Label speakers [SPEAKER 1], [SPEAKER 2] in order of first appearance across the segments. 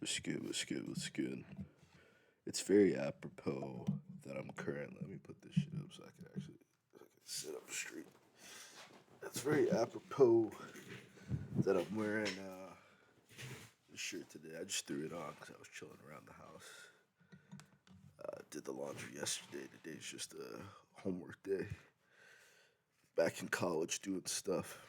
[SPEAKER 1] What's good? What's good? What's good? It's very apropos that I'm current. Let me put this shit up so I can sit up straight. It's very apropos that I'm wearing this shirt today. I just threw it on because I was chilling around the house. Did the laundry yesterday. Today's just a homework day. Back in college doing stuff.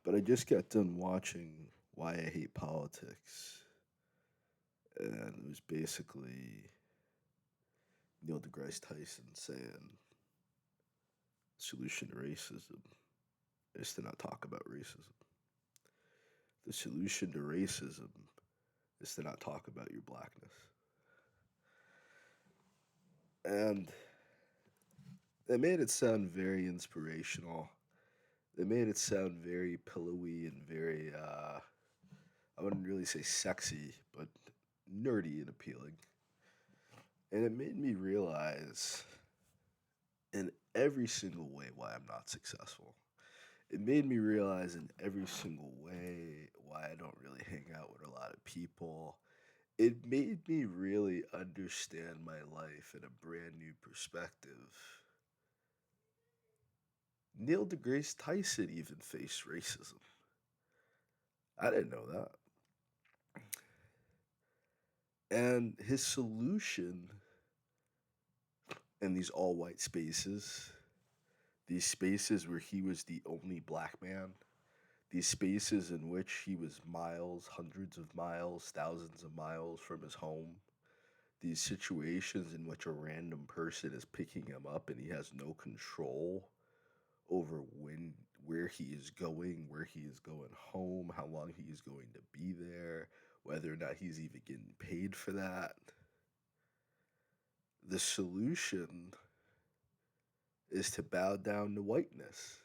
[SPEAKER 1] But I just got done watching Why I Hate Politics. And it was basically Neil deGrasse Tyson saying solution to racism is to not talk about racism. The solution to racism is to not talk about your blackness. And they made it sound very inspirational. They made it sound very pillowy and very, I wouldn't really say sexy, but nerdy and appealing. And it made me realize in every single way why I'm not successful. It made me realize in every single way why I don't really hang out with a lot of people. It made me really understand my life in a brand new perspective. Neil deGrasse Tyson even faced racism. I didn't know that. And his solution in these all white spaces, these spaces where he was the only black man, these spaces in which he was miles, hundreds of miles, thousands of miles from his home, these situations in which a random person is picking him up and he has no control over where he is going, where he is going home, how long he is going to be there, whether or not he's even getting paid for that. The solution is to bow down to whiteness.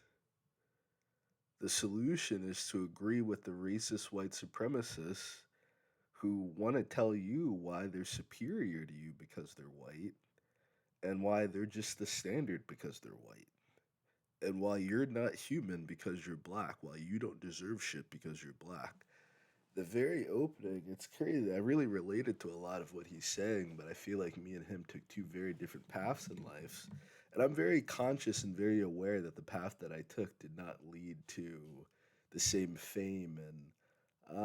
[SPEAKER 1] The solution is to agree with the racist white supremacists who want to tell you why they're superior to you because they're white and why they're just the standard because they're white. And why you're not human because you're black, why you don't deserve shit because you're black. The very opening, it's crazy. I really related to a lot of what he's saying, but I feel like me and him took two very different paths in life. And I'm very conscious and very aware that the path that I took did not lead to the same fame and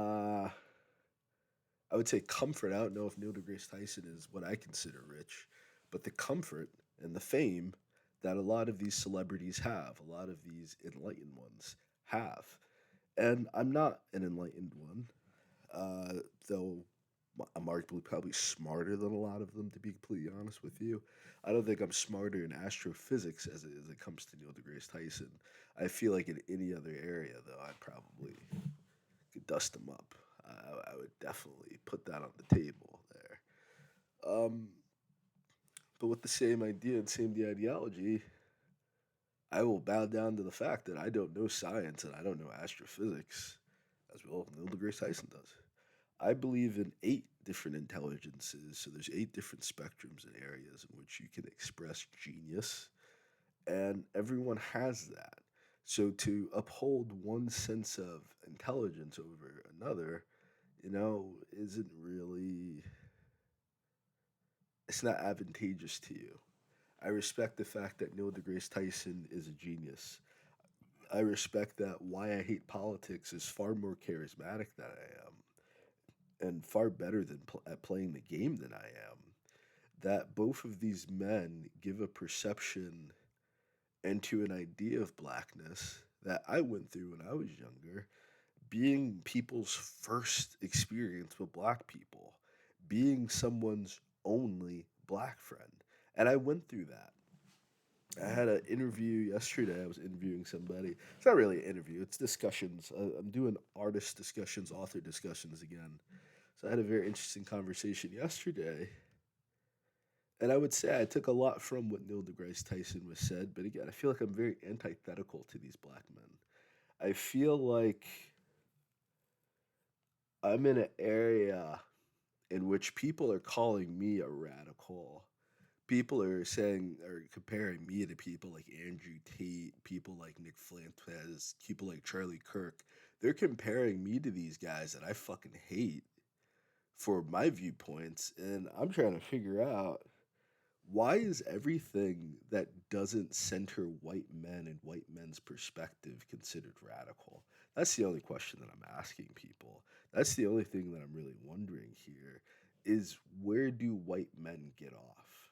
[SPEAKER 1] I would say comfort. I don't know if Neil deGrasse Tyson is what I consider rich, but the comfort and the fame that a lot of these celebrities have, a lot of these enlightened ones have. And I'm not an enlightened one, though I'm arguably probably smarter than a lot of them, to be completely honest with you. I don't think I'm smarter in astrophysics as it comes to Neil deGrasse Tyson. I feel like in any other area, though, I'd probably could dust him up. I would definitely put that on the table there. Um, but with the same idea and same the ideology, I will bow down to the fact that I don't know science and I don't know astrophysics as well as Neil deGrasse Tyson does. I believe in eight different intelligences, so there's eight different spectrums and areas in which you can express genius, and everyone has that. So to uphold one sense of intelligence over another, isn't really it's not advantageous to you. I respect the fact that Neil deGrasse Tyson is a genius. I respect that Why I Hate Politics is far more charismatic than I am and far better at playing the game than I am. That both of these men give a perception into an idea of blackness that I went through when I was younger, being people's first experience with black people, being someone's only black friend. And I went through that. I had an interview yesterday. I was interviewing somebody. It's not really an interview, it's discussions. I'm doing artist discussions, author discussions again. So I had a very interesting conversation yesterday. And I would say I took a lot from what Neil deGrasse Tyson was said, but again, I feel like I'm very antithetical to these black men. I feel like I'm in an area in which people are calling me a radical. People are saying or comparing me to people like Andrew Tate, people like Nick Fuentes, people like Charlie Kirk. they're comparing me to these guys that I fucking hate for my viewpoints, and I'm trying to figure out why is everything that doesn't center white men and white men's perspective considered radical? That's the only question that I'm asking people. That's the only thing that I'm really wondering here is where do white men get off?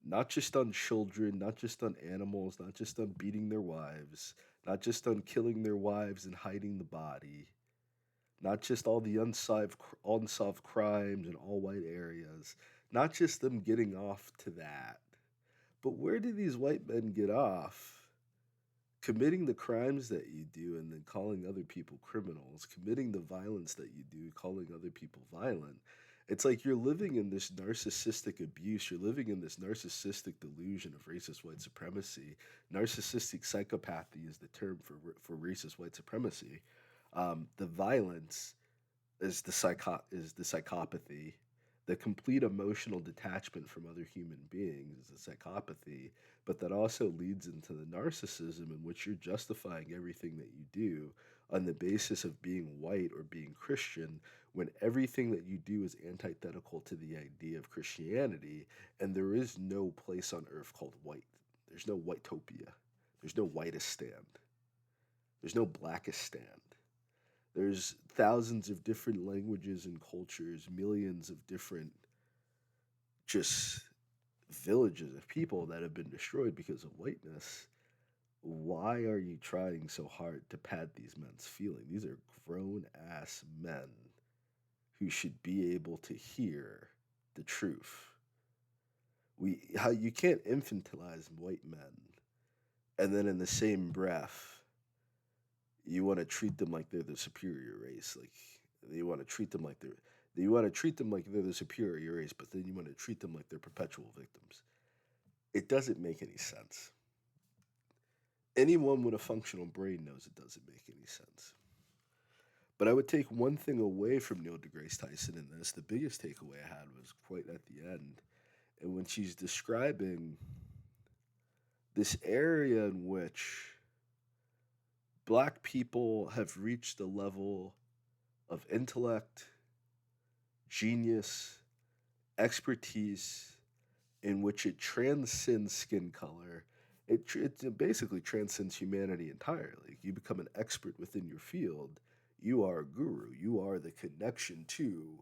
[SPEAKER 1] Not just on children, not just on animals, not just on beating their wives, not just on killing their wives and hiding the body, not just all the unsolved crimes in all white areas, not just them getting off to that, but where do these white men get off committing the crimes that you do and then calling other people criminals, committing the violence that you do, calling other people violent? It's like you're living in this narcissistic abuse. You're living in this narcissistic delusion of racist white supremacy. Narcissistic psychopathy is the term for racist white supremacy. The violence is the psychopathy. The complete emotional detachment from other human beings is a psychopathy, but that also leads into the narcissism in which you're justifying everything that you do on the basis of being white or being Christian when everything that you do is antithetical to the idea of Christianity, and there is no place on earth called white. There's no whitopia. There's no whitest stand. There's no blackest stand. There's thousands of different languages and cultures, millions of different just villages of people that have been destroyed because of whiteness. Why are you trying so hard to pad these men's feeling? These are grown ass men who should be able to hear the truth. How you can't infantilize white men and then in the same breath you want to treat them like they're the superior race. Like you want to treat them like they're the superior race, but then you want to treat them like they're perpetual victims. It doesn't make any sense. Anyone with a functional brain knows it doesn't make any sense. But I would take one thing away from Neil deGrasse Tyson in this. The biggest takeaway I had was quite at the end, and when she's describing this area in which black people have reached a level of intellect, genius, expertise in which it transcends skin color. It basically transcends humanity entirely. You become an expert within your field. You are a guru. You are the connection to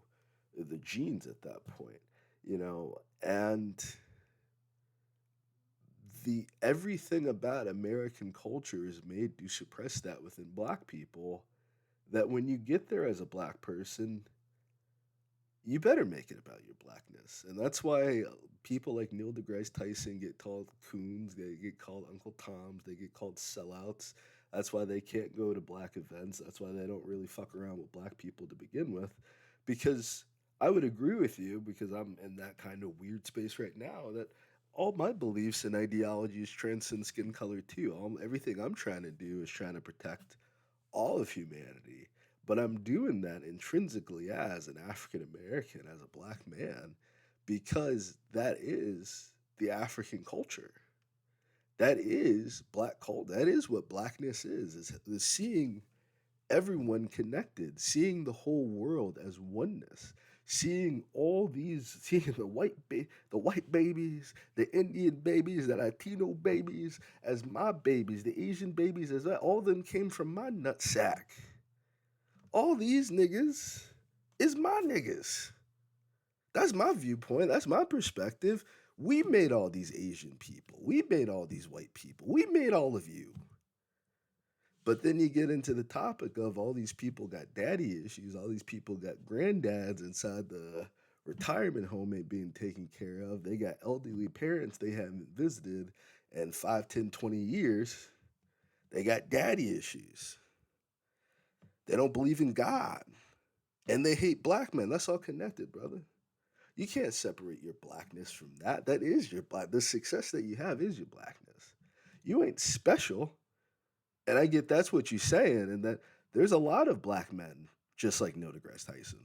[SPEAKER 1] the genes at that point, and the everything about American culture is made to suppress that within black people that when you get there as a black person, you better make it about your blackness. And that's why people like Neil deGrasse Tyson get called coons, they get called Uncle Toms, they get called sellouts. That's why they can't go to black events. That's why they don't really fuck around with black people to begin with. Because I would agree with you, because I'm in that kind of weird space right now, that all my beliefs and ideologies transcend skin color too. Everything I'm trying to do is trying to protect all of humanity. But I'm doing that intrinsically as an African American, as a black man, because that is the African culture. That is black culture. That is what blackness is seeing everyone connected, seeing the whole world as oneness, seeing the white babies, the Indian babies, the Latino babies as my babies, the Asian babies as all of them came from my nutsack. All these niggas is my niggas. That's my viewpoint. That's my perspective. We made all these Asian people. We made all these white people. We made all of you. But then you get into the topic of all these people got daddy issues, all these people got granddads inside the retirement home ain't being taken care of. They got elderly parents they haven't visited in 5, 10, 20 years. They got daddy issues. They don't believe in God. And they hate black men. That's all connected, brother. You can't separate your blackness from that. That is your black. The success that you have is your blackness. You ain't special. And I get that's what you're saying, and that there's a lot of black men just like Neil deGrasse Tyson.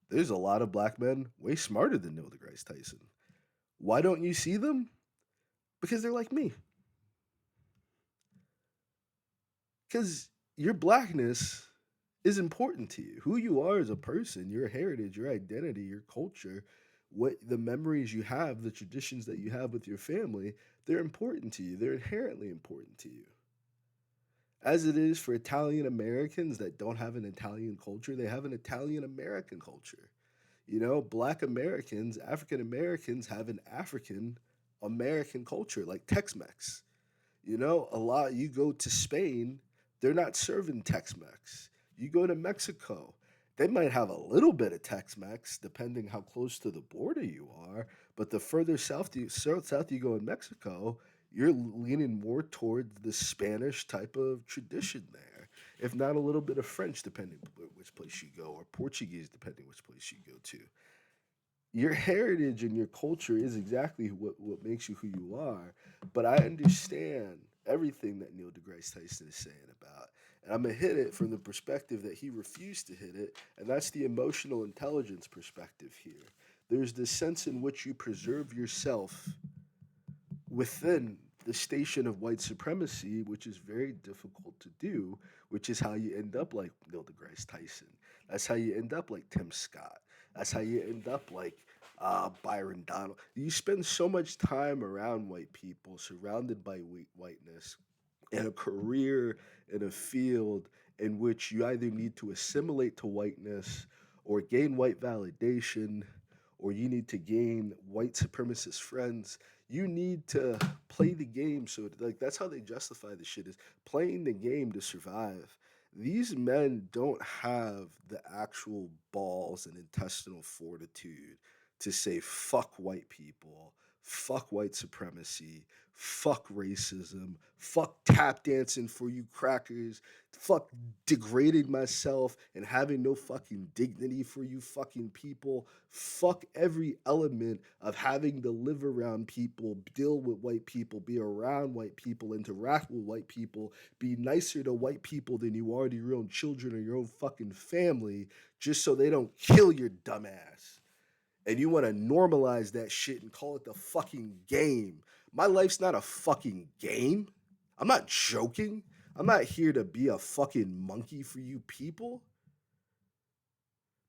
[SPEAKER 1] There's a lot of black men way smarter than Neil deGrasse Tyson. Why don't you see them? Because they're like me. Because your blackness is important to you. Who you are as a person, your heritage, your identity, your culture, what the memories you have, the traditions that you have with your family, they're important to you. They're inherently important to you. As it is for Italian Americans that don't have an Italian culture, they have an Italian American culture. You know, Black Americans, African Americans have an African American culture, like Tex Mex. You know, a lot, you go to Spain, they're not serving Tex Mex. You go to Mexico, they might have a little bit of Tex Mex, depending how close to the border you are. But the further south you go in Mexico, you're leaning more towards the Spanish type of tradition there, if not a little bit of French, depending which place you go, or Portuguese, depending which place you go to. Your heritage and your culture is exactly what makes you who you are. But I understand everything that Neil deGrasse Tyson is saying about. And I'm going to hit it from the perspective that he refused to hit it, and that's the emotional intelligence perspective here. There's this sense in which you preserve yourself within the station of white supremacy, which is very difficult to do, which is how you end up like Neil deGrasse Tyson. That's how you end up like Tim Scott. That's how you end up like Byron Donald. You spend so much time around white people, surrounded by whiteness, in a career, in a field in which you either need to assimilate to whiteness or gain white validation, or you need to gain white supremacist friends. You need to play the game. So, like, that's how they justify the shit, is playing the game to survive. These men don't have the actual balls and intestinal fortitude to say fuck white people, fuck white supremacy, fuck racism, fuck tap dancing for you crackers, fuck degrading myself and having no fucking dignity for you fucking people, fuck every element of having to live around people, deal with white people, be around white people, interact with white people, be nicer to white people than you are to your own children or your own fucking family, just so they don't kill your dumb ass. And you want to normalize that shit and call it the fucking game. My life's not a fucking game. I'm not joking. I'm not here to be a fucking monkey for you people,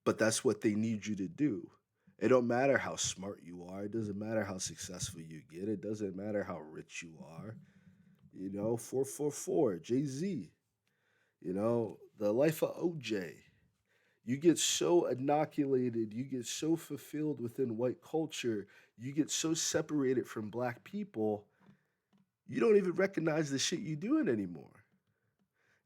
[SPEAKER 1] but that's what they need you to do. It don't matter how smart you are. It doesn't matter how successful you get. It doesn't matter how rich you are. You know, 444, Jay Z. You know, the life of OJ. You get so inoculated, you get so fulfilled within white culture, you get so separated from black people, you don't even recognize the shit you doing anymore.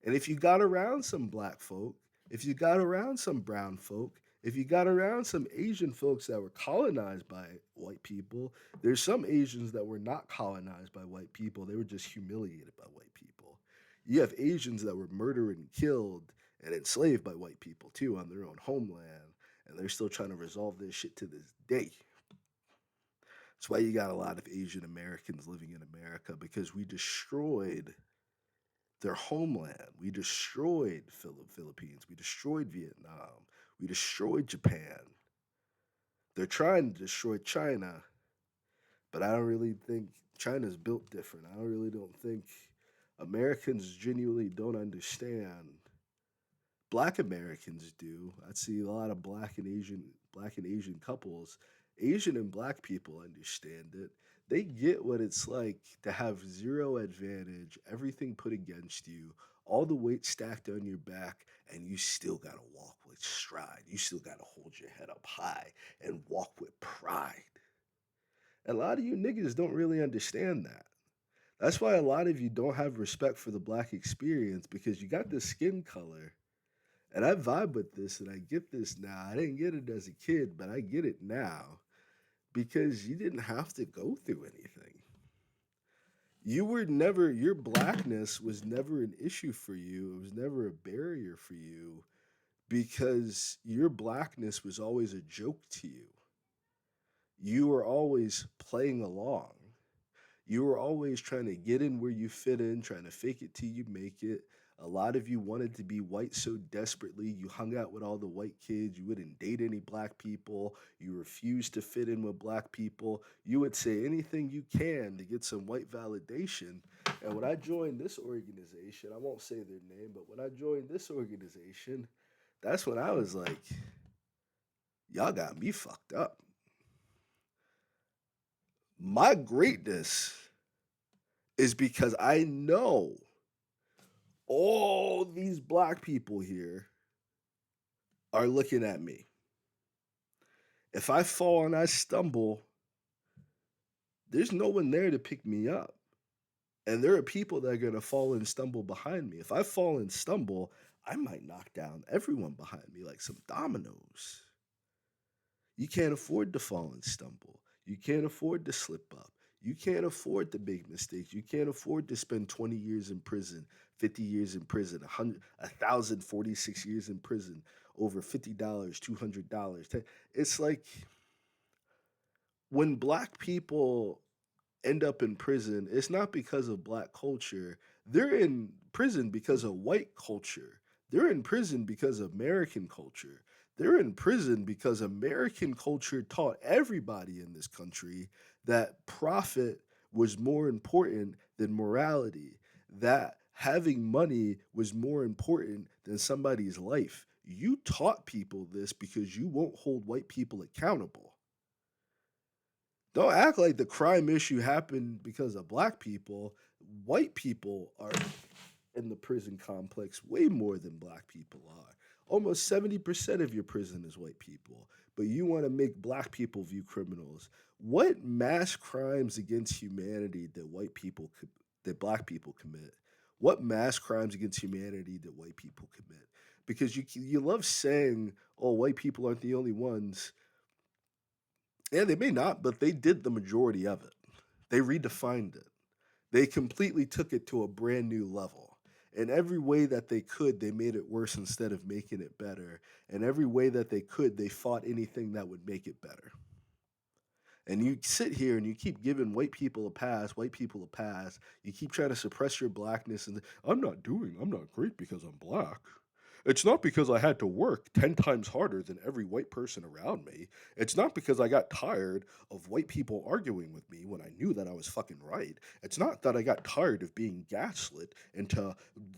[SPEAKER 1] And if you got around some black folk, if you got around some brown folk, if you got around some Asian folks that were colonized by white people, there's some Asians that were not colonized by white people. They were just humiliated by white people. You have Asians that were murdered and killed and enslaved by white people too on their own homeland. And they're still trying to resolve this shit to this day. That's why you got a lot of Asian Americans living in America, because we destroyed their homeland. We destroyed Philippines. We destroyed Vietnam. We destroyed Japan. They're trying to destroy China, but I don't really think China's built different. I don't think Americans genuinely don't understand. Black Americans do. I see a lot of black and Asian couples. Asian and black people understand it. They get what it's like to have zero advantage, everything put against you, all the weight stacked on your back, and you still gotta walk with stride. You still gotta hold your head up high and walk with pride. A lot of you niggas don't really understand that. That's why a lot of you don't have respect for the black experience, because you got this skin color, and I vibe with this and I get this now. I didn't get it as a kid, but I get it now because you didn't have to go through anything. You were never, your blackness was never an issue for you. It was never a barrier for you because your blackness was always a joke to you. You were always playing along. You were always trying to get in where you fit in, trying to fake it till you make it. A lot of you wanted to be white so desperately. You hung out with all the white kids. You wouldn't date any black people. You refused to fit in with black people. You would say anything you can to get some white validation. And when I joined this organization, I won't say their name, but when I joined this organization, that's when I was like, y'all got me fucked up. My greatness is because I know all these black people here are looking at me. If I fall and I stumble, there's no one there to pick me up. And there are people that are going to fall and stumble behind me. If I fall and stumble, I might knock down everyone behind me like some dominoes. You can't afford to fall and stumble. You can't afford to slip up. You can't afford to make mistakes. You can't afford to spend 20 years in prison, 50 years in prison, 1,046 years in prison, over $50, $200. It's like when black people end up in prison, it's not because of black culture. They're in prison because of white culture. They're in prison because of American culture. They're in prison because American culture taught everybody in this country that profit was more important than morality, that having money was more important than somebody's life. You taught people this because you won't hold white people accountable. Don't act like the crime issue happened because of black people. White people are in the prison complex way more than black people are. Almost 70% of your prison is white people, but you want to make black people view criminals. What mass crimes against humanity that black people commit? What mass crimes against humanity that white people commit? Because you love saying, "Oh, white people aren't the only ones." Yeah, they may not, but they did the majority of it. They redefined it. They completely took it to a brand new level. In every way that they could, they made it worse instead of making it better. And every way that they could, they fought anything that would make it better. And you sit here and you keep giving white people a pass, white people a pass. You keep trying to suppress your blackness. And I'm not great because I'm black. It's not because I had to work 10 times harder than every white person around me. It's not because I got tired of white people arguing with me when I knew that I was fucking right. It's not that I got tired of being gaslit into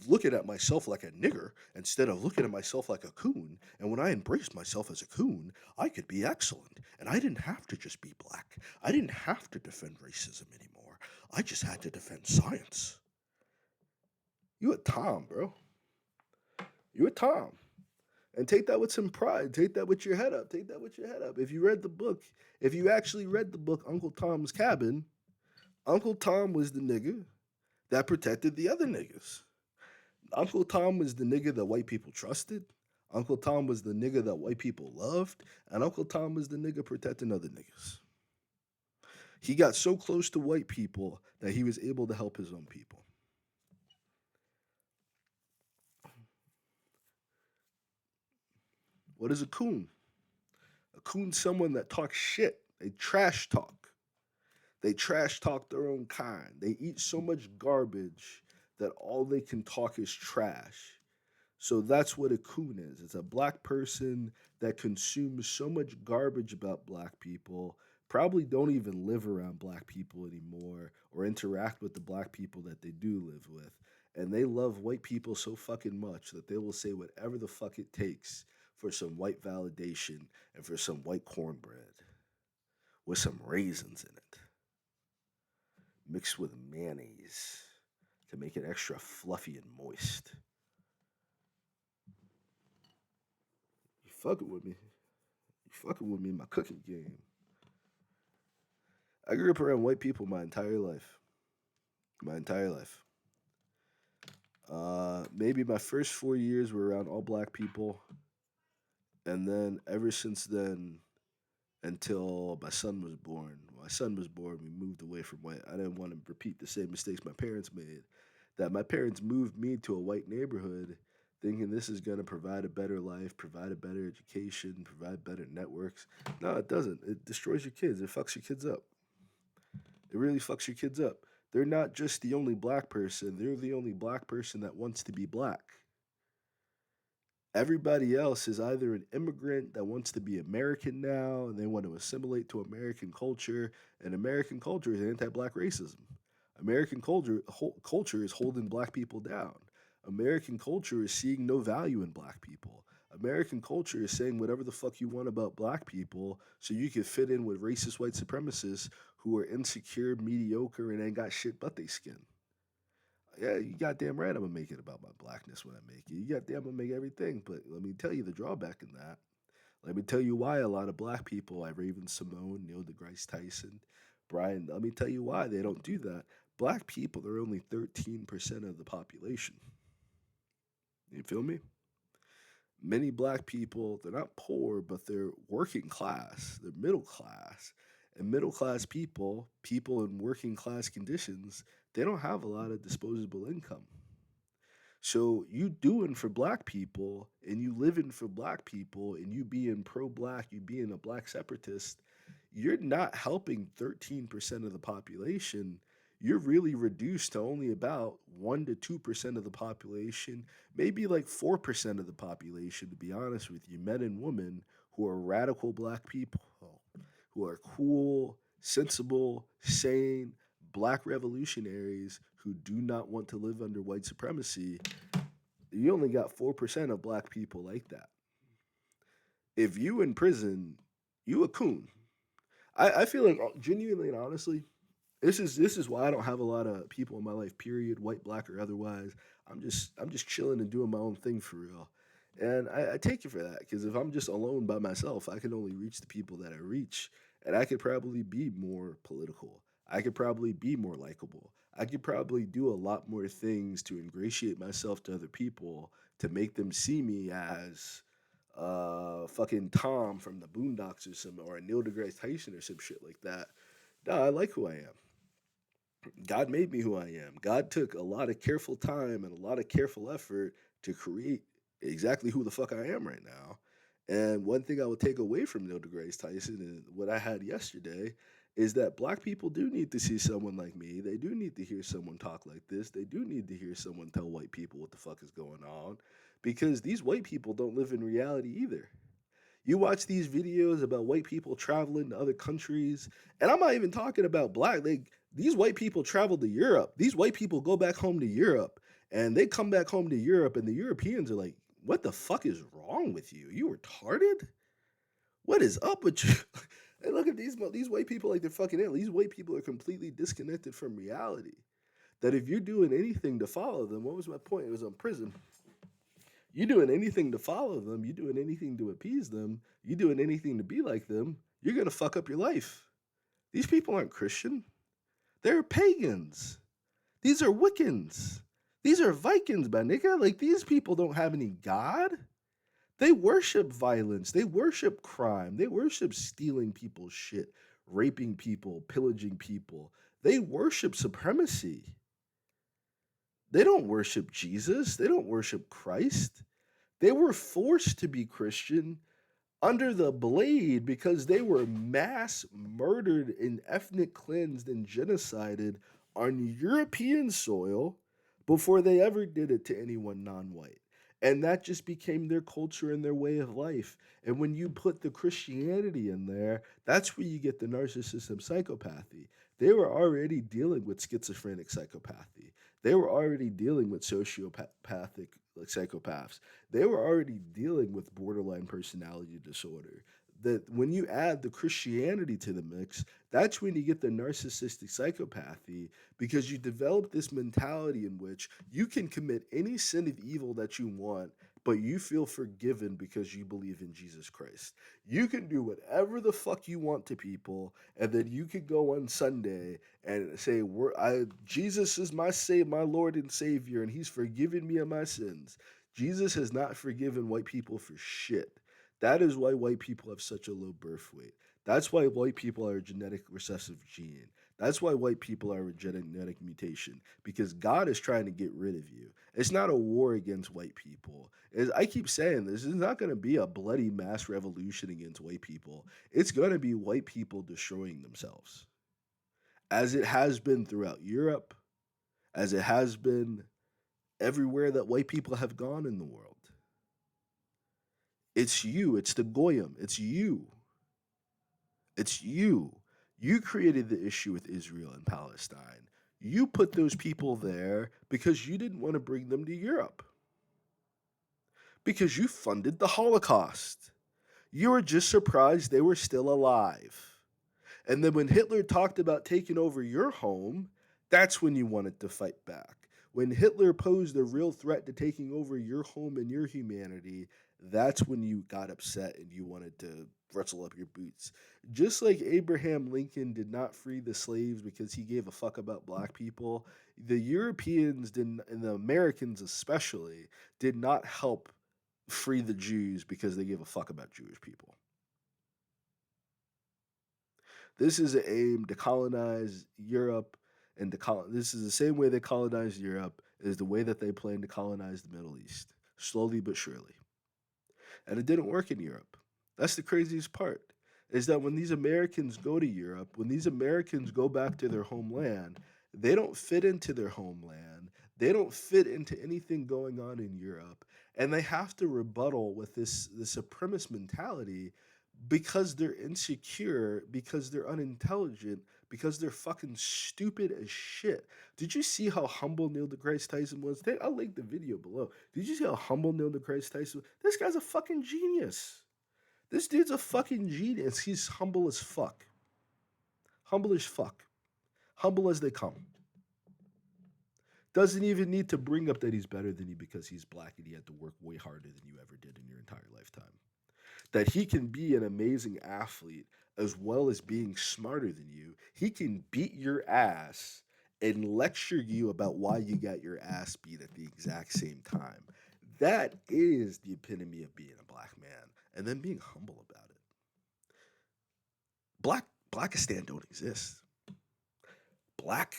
[SPEAKER 1] looking at myself like a nigger instead of looking at myself like a coon. And when I embraced myself as a coon, I could be excellent. And I didn't have to just be black. I didn't have to defend racism anymore. I just had to defend science. You a Tom, bro. You a Tom. And take that with some pride. Take that with your head up. Take that with your head up. If you actually read the book Uncle Tom's Cabin, Uncle Tom was the nigga that protected the other niggas. Uncle Tom was the nigga that white people trusted. Uncle Tom was the nigga that white people loved. And Uncle Tom was the nigga protecting other niggas. He got so close to white people that he was able to help his own people. What is a coon? A coon's someone that talks shit. They trash talk. They trash talk their own kind. They eat so much garbage that all they can talk is trash. So that's what a coon is. It's a black person that consumes so much garbage about black people, probably don't even live around black people anymore or interact with the black people that they do live with. And they love white people so fucking much that they will say whatever the fuck it takes for some white validation and for some white cornbread with some raisins in it, mixed with mayonnaise to make it extra fluffy and moist. You fucking with me? You fucking with me in my cooking game? I grew up around white people my entire life. My entire life. Maybe my first 4 years were around all black people, and then ever since then, until my son was born. When my son was born, we moved away from white. I didn't want to repeat the same mistakes my parents made. That my parents moved me to a white neighborhood thinking this is going to provide a better life, provide a better education, provide better networks. No, it doesn't. It destroys your kids. It fucks your kids up. It really fucks your kids up. They're not just the only black person, they're the only black person that wants to be black. Everybody else is either an immigrant that wants to be American now and they want to assimilate to American culture, and American culture is anti black racism. American culture is holding black people down. American culture is seeing no value in black people. American culture is saying whatever the fuck you want about black people so you can fit in with racist white supremacists who are insecure, mediocre, and ain't got shit but they skin. Yeah, you goddamn right I'm gonna make it about my blackness when I make it. You goddamn I'm gonna make everything, but let me tell you the drawback in that. Let me tell you why a lot of black people, like Raven Simone, Neil deGrasse Tyson, Brian, let me tell you why they don't do that. Black people are only 13% of the population. You feel me? Many black people, they're not poor, but they're working class, they're middle class. And middle class people, people in working class conditions, they don't have a lot of disposable income. So you doing for black people and you living for black people and you being pro black, you being a black separatist, you're not helping 13% of the population. You're really reduced to only about 1 to 2% of the population, maybe like 4% of the population, to be honest with you, men and women who are radical black people, who are cool, sensible, sane, black revolutionaries who do not want to live under white supremacy. You only got 4% of black people like that. If you in prison, you a coon. I feel like genuinely and honestly, this is why I don't have a lot of people in my life, period, white, black, or otherwise. I'm just chilling and doing my own thing for real. And I take it for that because if I'm just alone by myself, I can only reach the people that I reach. And I could probably be more political. I could probably be more likable. I could probably do a lot more things to ingratiate myself to other people to make them see me as fucking Tom from the Boondocks or some or a Neil deGrasse Tyson or some shit like that. No, I like who I am. God made me who I am. God took a lot of careful time and a lot of careful effort to create exactly who the fuck I am right now. And one thing I would take away from Neil deGrasse Tyson and what I had yesterday is that black people do need to see someone like me. They do need to hear someone talk like this. They do need to hear someone tell white people what the fuck is going on because these white people don't live in reality either. You watch these videos about white people traveling to other countries, and I'm not even talking about black. These white people travel to Europe. These white people go back home to Europe, and they come back home to Europe, and the Europeans are like, "What the fuck is wrong with you? You retarded? What is up with you?" And look at these white people like they're fucking ill. These white people are completely disconnected from reality. That if you're doing anything to follow them, what was my point? It was on prison. You doing anything to follow them, you doing anything to appease them, you doing anything to be like them, you're gonna fuck up your life. These people aren't Christian. They're pagans. These are Wiccans. These are Vikings, my nigga. Like these people don't have any God. They worship violence. They worship crime. They worship stealing people's shit, raping people, pillaging people. They worship supremacy. They don't worship Jesus. They don't worship Christ. They were forced to be Christian under the blade because they were mass murdered and ethnic cleansed and genocided on European soil before they ever did it to anyone non white. And that just became their culture and their way of life. And when you put the Christianity in there, that's where you get the narcissism psychopathy. They were already dealing with schizophrenic psychopathy. They were already dealing with sociopathic like psychopaths. They were already dealing with borderline personality disorder. That when you add the Christianity to the mix, that's when you get the narcissistic psychopathy because you develop this mentality in which you can commit any sin of evil that you want, but you feel forgiven because you believe in Jesus Christ. You can do whatever the fuck you want to people, and then you can go on Sunday and say, Jesus is my Lord and Savior, and He's forgiven me of my sins. Jesus has not forgiven white people for shit. That is why white people have such a low birth weight. That's why white people are a genetic recessive gene. That's why white people are a genetic mutation because God is trying to get rid of you. It's not a war against white people. As I keep saying, this is not going to be a bloody mass revolution against white people. It's going to be white people destroying themselves, as it has been throughout Europe, as it has been everywhere that white people have gone in the world. It's you. It's the goyim. It's you. It's you. You created the issue with Israel and Palestine. You put those people there because you didn't want to bring them to Europe, because you funded the Holocaust. You were just surprised they were still alive. And then when Hitler talked about taking over your home, that's when you wanted to fight back. When Hitler posed a real threat to taking over your home and your humanity, that's when you got upset and you wanted to rustle up your boots. Just like Abraham Lincoln did not free the slaves because he gave a fuck about black people, the Europeans didn't, and the Americans especially, did not help free the Jews because they gave a fuck about Jewish people. This is an aim to colonize Europe, and this is the same way they colonized Europe is the way that they plan to colonize the Middle East, slowly but surely. And it didn't work in Europe. That's the craziest part. Is that when these Americans go to Europe, when these Americans go back to their homeland, they don't fit into their homeland. They don't fit into anything going on in Europe. And they have to rebuttal with this supremacist mentality because they're insecure, because they're unintelligent, because they're fucking stupid as shit. Did you see how humble Neil deGrasse Tyson was? I'll link the video below. Did you see how humble Neil deGrasse Tyson was? This guy's a fucking genius. This dude's a fucking genius. He's humble as fuck. Humble as fuck. Humble as they come. Doesn't even need to bring up that he's better than you because he's black and he had to work way harder than you ever did in your entire lifetime. That he can be an amazing athlete as well as being smarter than you. He can beat your ass and lecture you about why you got your ass beat at the exact same time. That is the epitome of being a black man and then being humble about it. Blackistan don't exist. Black,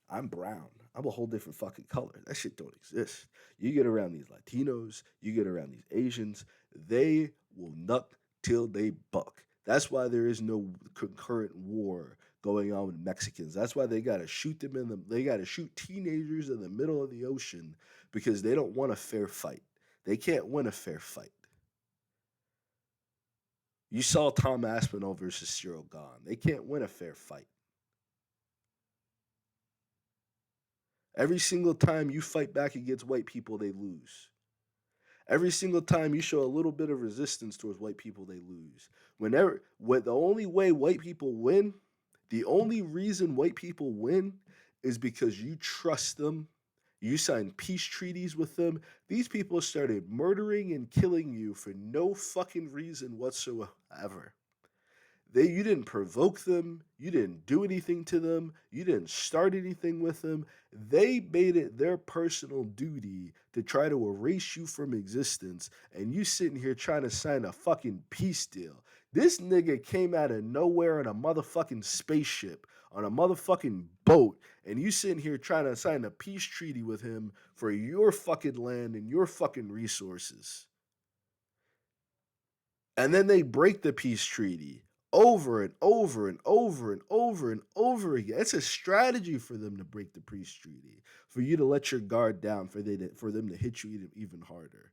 [SPEAKER 1] I'm brown. I'm a whole different fucking color. That shit don't exist. You get around these Latinos, you get around these Asians, they will nuck till they buck. That's why there is no concurrent war going on with Mexicans. That's why they gotta shoot them they gotta shoot teenagers in the middle of the ocean because they don't want a fair fight. They can't win a fair fight. You saw Tom Aspinall versus Cyril Gahn. They can't win a fair fight. Every single time you fight back against white people, they lose. Every single time you show a little bit of resistance towards white people, they lose. The only way white people win, the only reason white people win is because you trust them. You signed peace treaties with them. These people started murdering and killing you for no fucking reason whatsoever. You didn't provoke them, you didn't do anything to them, you didn't start anything with them. They made it their personal duty to try to erase you from existence, and you sitting here trying to sign a fucking peace deal. This nigga came out of nowhere in a motherfucking spaceship on a motherfucking boat, and you sitting here trying to sign a peace treaty with him for your fucking land and your fucking resources. And then they break the peace treaty over and over and over and over and over again. It's a strategy for them to break the peace treaty, for you to let your guard down, for them to hit you even harder.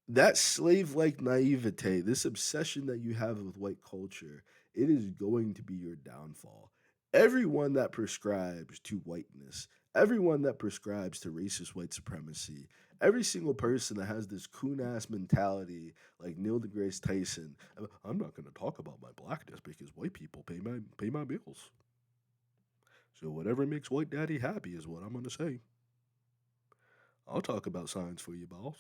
[SPEAKER 1] That slave-like naivete, this obsession that you have with white culture, it is going to be your downfall. Everyone that prescribes to whiteness, everyone that prescribes to racist white supremacy, every single person that has this coon-ass mentality like Neil deGrasse Tyson, I'm not going to talk about my blackness because white people pay my bills. So whatever makes white daddy happy is what I'm going to say. I'll talk about science for you, boss.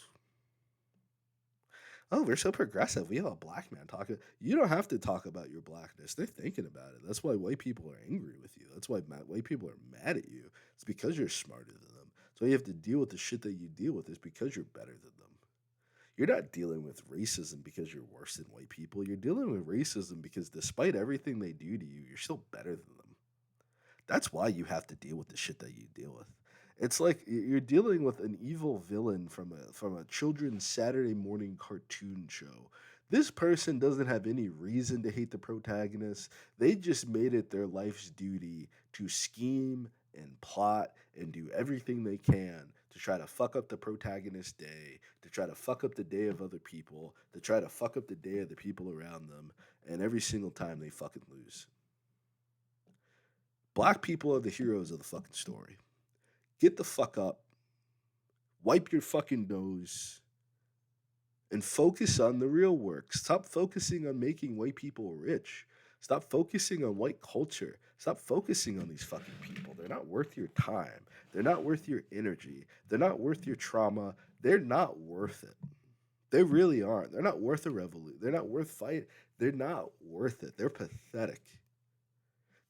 [SPEAKER 1] Oh, we're so progressive. We have a black man talking. You don't have to talk about your blackness. They're thinking about it. That's why white people are angry with you. That's why white people are mad at you. It's because you're smarter than them. So you have to deal with the shit that you deal with is because you're better than them. You're not dealing with racism because you're worse than white people. You're dealing with racism because despite everything they do to you, you're still better than them. That's why you have to deal with the shit that you deal with. It's like you're dealing with an evil villain from a children's Saturday morning cartoon show. This person doesn't have any reason to hate the protagonist. They just made it their life's duty to scheme and plot and do everything they can to try to fuck up the protagonist's day, to try to fuck up the day of other people, to try to fuck up the day of the people around them, and every single time they fucking lose. Black people are the heroes of the fucking story. Get the fuck up, wipe your fucking nose, and focus on the real work. Stop focusing on making white people rich. Stop focusing on white culture. Stop focusing on these fucking people. They're not worth your time. They're not worth your energy. They're not worth your trauma. They're not worth it. They really aren't. They're not worth a revolution. They're not worth fight. They're not worth it. They're pathetic.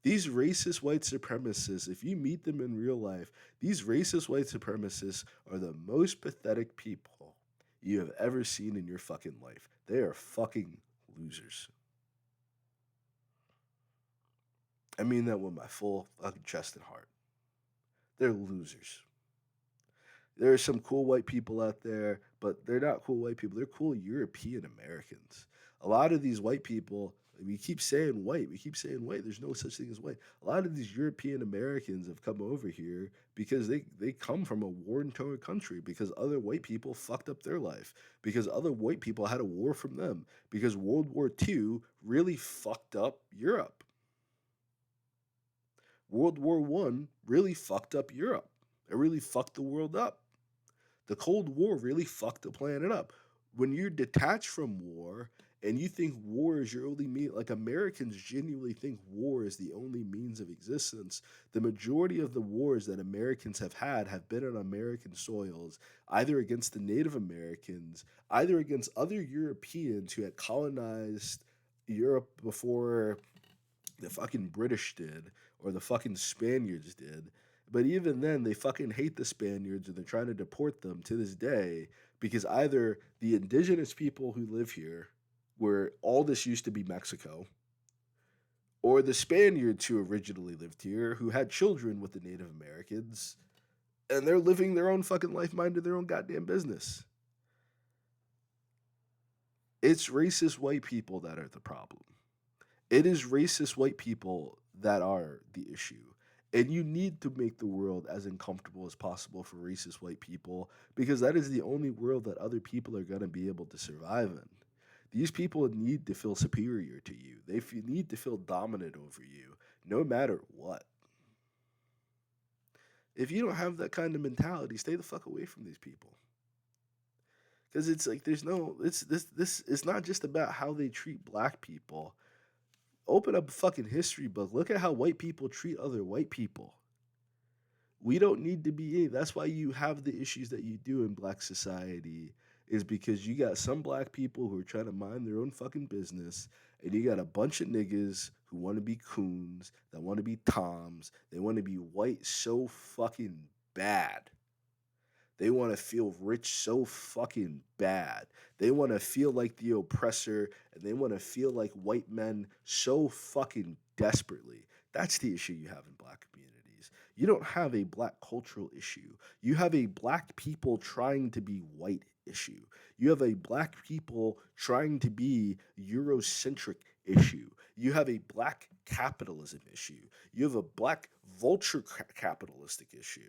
[SPEAKER 1] These racist white supremacists, if you meet them in real life, these racist white supremacists are the most pathetic people you have ever seen in your fucking life. They are fucking losers. I mean that with my full fucking chest and heart. They're losers. There are some cool white people out there, but they're not cool white people. They're cool European Americans. A lot of these white people, we keep saying white, we keep saying white. There's no such thing as white. A lot of these European Americans have come over here because they come from a war-torn country, because other white people fucked up their life, because other white people had a war from them, because World War II really fucked up Europe. World War One really fucked up Europe. It really fucked the world up. The Cold War really fucked the planet up. When you're detached from war and you think war is your only mean, like Americans genuinely think war is the only means of existence. The majority of the wars that Americans have been on American soils, either against the Native Americans, either against other Europeans who had colonized Europe before the fucking British did or the fucking Spaniards did. But even then, they fucking hate the Spaniards and they're trying to deport them to this day because either the indigenous people who live here, where all this used to be Mexico, or the Spaniards who originally lived here, who had children with the Native Americans, and they're living their own fucking life, minding their own goddamn business. It's racist white people that are the problem. It is racist white people that are the issue. And you need to make the world as uncomfortable as possible for racist white people because that is the only world that other people are going to be able to survive in. These people need to feel superior to you. They need to feel dominant over you, no matter what. If you don't have that kind of mentality, stay the fuck away from these people. Because it's like there's no this it's not just about how they treat black people. Open up a fucking history book. Look at how white people treat other white people. We don't need to be in. That's why you have the issues that you do in black society, is because you got some black people who are trying to mind their own fucking business, and you got a bunch of niggas who want to be coons, that want to be toms, they want to be white so fucking bad. They want to feel rich so fucking bad. They want to feel like the oppressor and they want to feel like white men so fucking desperately. That's the issue you have in black communities. You don't have a black cultural issue. You have a black people trying to be white issue. You have a black people trying to be Eurocentric issue. You have a black capitalism issue. You have a black vulture capitalistic issue.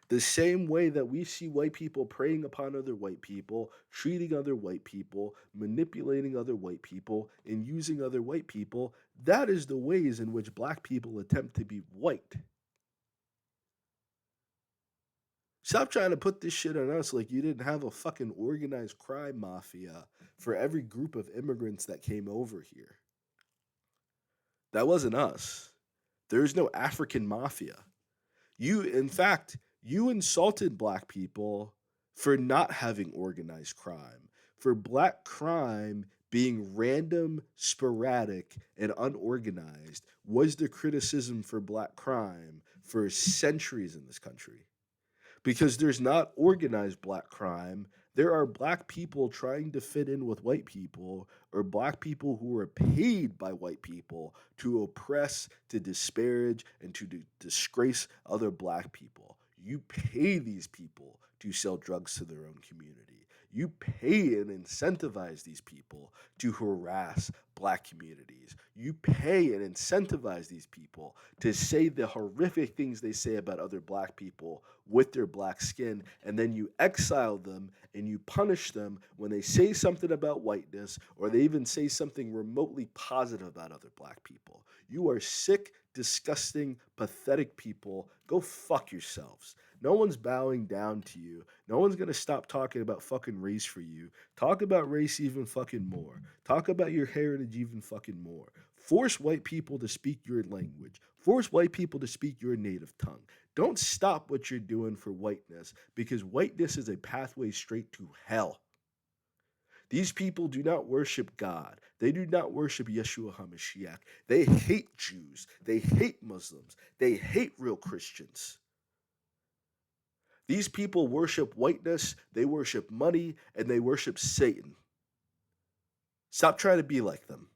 [SPEAKER 1] The same way that we see white people preying upon other white people, treating other white people, manipulating other white people, and using other white people, that is the ways in which black people attempt to be white. Stop trying to put this shit on us like you didn't have a fucking organized crime mafia for every group of immigrants that came over here. That wasn't us. There's no African mafia. In fact, you insulted black people for not having organized crime, for black crime being random, sporadic, and unorganized was the criticism for black crime for centuries in this country. Because there's not organized black crime. There are black people trying to fit in with white people, or black people who are paid by white people to oppress, to disparage, and to disgrace other black people. You pay these people to sell drugs to their own community. You pay and incentivize these people to harass black communities. You pay and incentivize these people to say the horrific things they say about other black people with their black skin, and then you exile them and you punish them when they say something about whiteness or they even say something remotely positive about other black people. You are sick, disgusting, pathetic people, go fuck yourselves. No one's bowing down to you. No one's gonna stop talking about fucking race for you. Talk about race even fucking more. Talk about your heritage even fucking more. Force white people to speak your language. Force white people to speak your native tongue. Don't stop what you're doing for whiteness because whiteness is a pathway straight to hell. These people do not worship God. They do not worship Yeshua HaMashiach. They hate Jews. They hate Muslims. They hate real Christians. These people worship whiteness, they worship money, and they worship Satan. Stop trying to be like them.